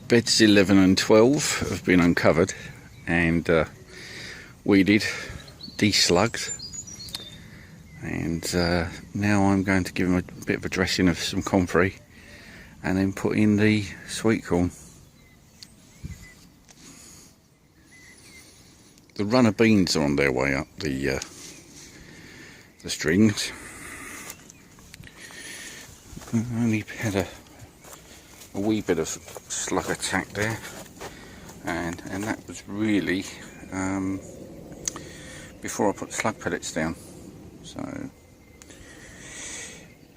Beds 11 and 12 have been uncovered and weeded, deslugged, and now I'm going to give them a bit of a dressing of some comfrey and then put in the sweetcorn. The runner beans are on their way up the strings. I only had a wee bit of slug attack there, and that was really before I put slug pellets down, so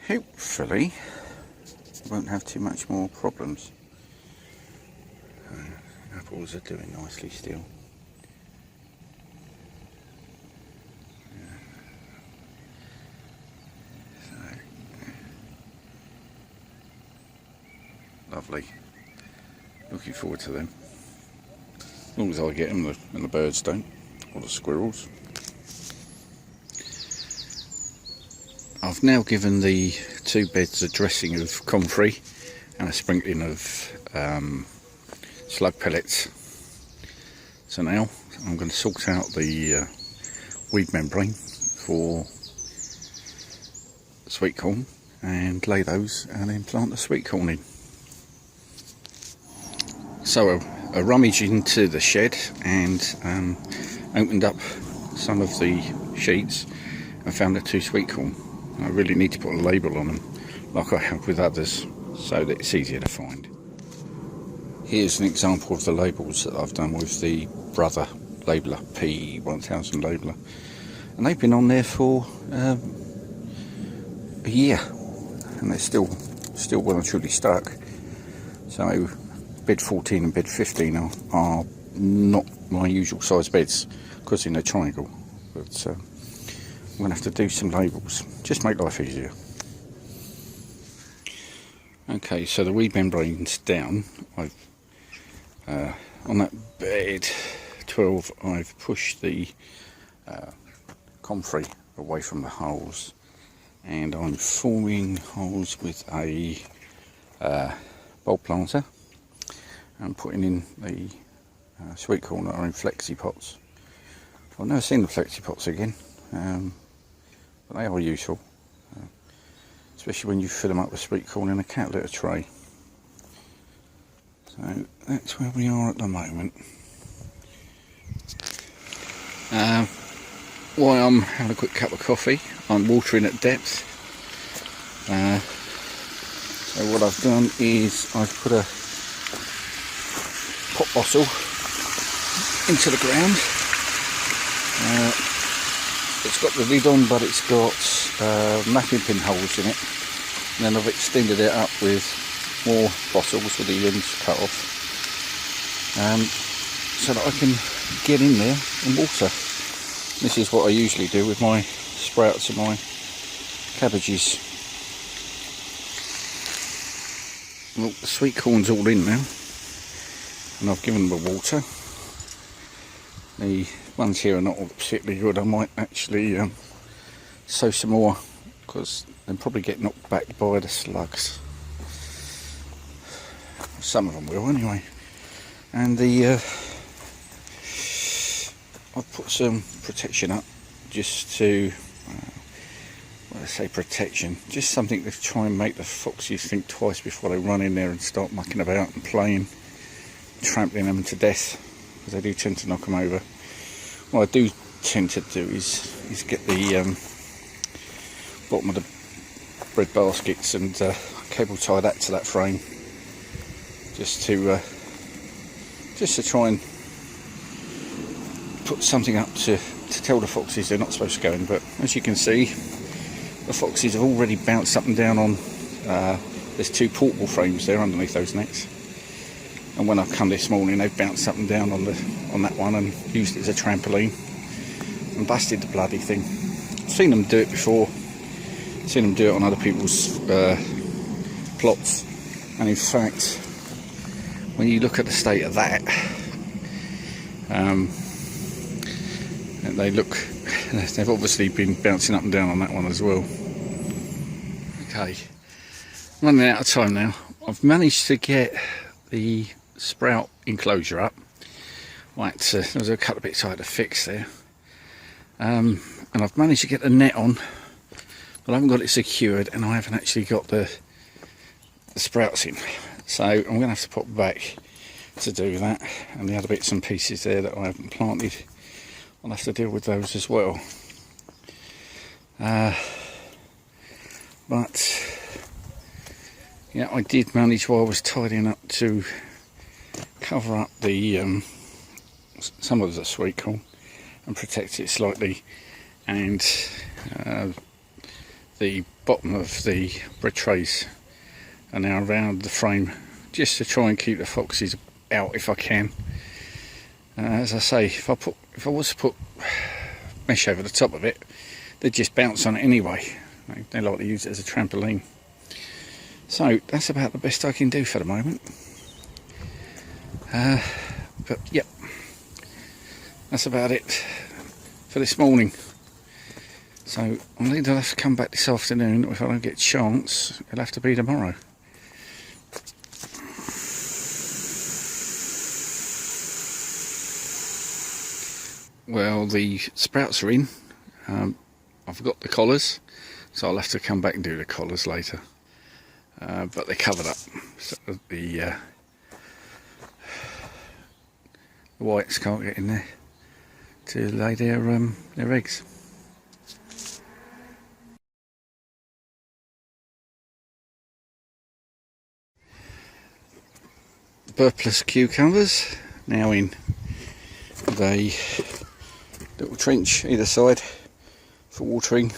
hopefully I won't have too much more problems. Apples are doing nicely still. Lovely. Looking forward to them. As long as I get them and the birds don't, or the squirrels. I've now given the 2 beds a dressing of comfrey and a sprinkling of slug pellets. So now I'm going to sort out the weed membrane for sweetcorn and lay those and then plant the sweetcorn in. So I rummaged into the shed and opened up some of the sheets and found the 2 sweetcorn. I really need to put a label on them like I have with others so that it's easier to find. Here's an example of the labels that I've done with the Brother labeler, P1000 labeler, and they've been on there for a year and they're still well and truly stuck. So bed 14 and bed 15 are not my usual size beds because in a triangle, but I'm going to have to do some labels, just make life easier. Okay, so the weed membrane's down. I've on that bed 12 I've pushed the comfrey away from the holes and I'm forming holes with a bulb planter. I'm putting in the sweetcorn that are in flexi pots. I've never seen the flexi pots again, but they are useful, especially when you fill them up with sweetcorn in a cat litter tray. So that's where we are at the moment. While I'm having a quick cup of coffee, I'm watering at depth. So what I've done is I've put a pop bottle into the ground. It's got the lid on, but it's got mapping pin holes in it, and then I've extended it up with more bottles with the ends cut off, so that I can get in there and water. This is what I usually do with my sprouts and my cabbages. Well, the sweetcorn's all in now, and I've given them the water. The ones here are not particularly good. I might actually sow some more because they'll probably get knocked back by the slugs. Some of them will anyway. And I've put some protection up just to, when I say protection, just something to try and make the foxes think twice before they run in there and start mucking about and playing, trampling them to death, because they do tend to knock them over. What I do tend to do is get the bottom of the bread baskets and cable tie that to that frame, just to try and put something up to tell the foxes they're not supposed to go in. But as you can see, the foxes have already bounced up and down on there's 2 portable frames there underneath those nets, and when I've come this morning they've bounced up and down on that one and used it as a trampoline and busted the bloody thing. I've seen them do it before, seen them do it on other people's plots, and in fact when you look at the state of that, they've obviously been bouncing up and down on that one as well. Okay, running out of time now. I've managed to get the sprout enclosure up. Right, there was a couple of bits I had to fix there. And I've managed to get the net on, but I haven't got it secured, and I haven't actually got the sprouts in. So I'm going to have to pop back to do that, and the other bits and pieces there that I haven't planted, I'll have to deal with those as well. But yeah, I did manage while I was tidying up to cover up the some of the sweetcorn and protect it slightly, and the bottom of the bread trays are now around the frame, just to try and keep the foxes out if I can. As I say, if I was to put mesh over the top of it, they'd just bounce on it anyway. They like to use it as a trampoline. So that's about the best I can do for the moment. But yep, that's about it for this morning. So I'll either have to come back this afternoon, or if I don't get a chance, it'll have to be tomorrow. Well, the sprouts are in. I've got the collars, so I'll have to come back and do the collars later. But they're covered up, so the whites can't get in there to lay their eggs. Burpless cucumbers now in the little trench either side for watering,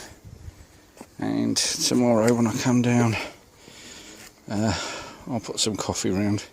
and tomorrow when I come down, I'll put some coffee around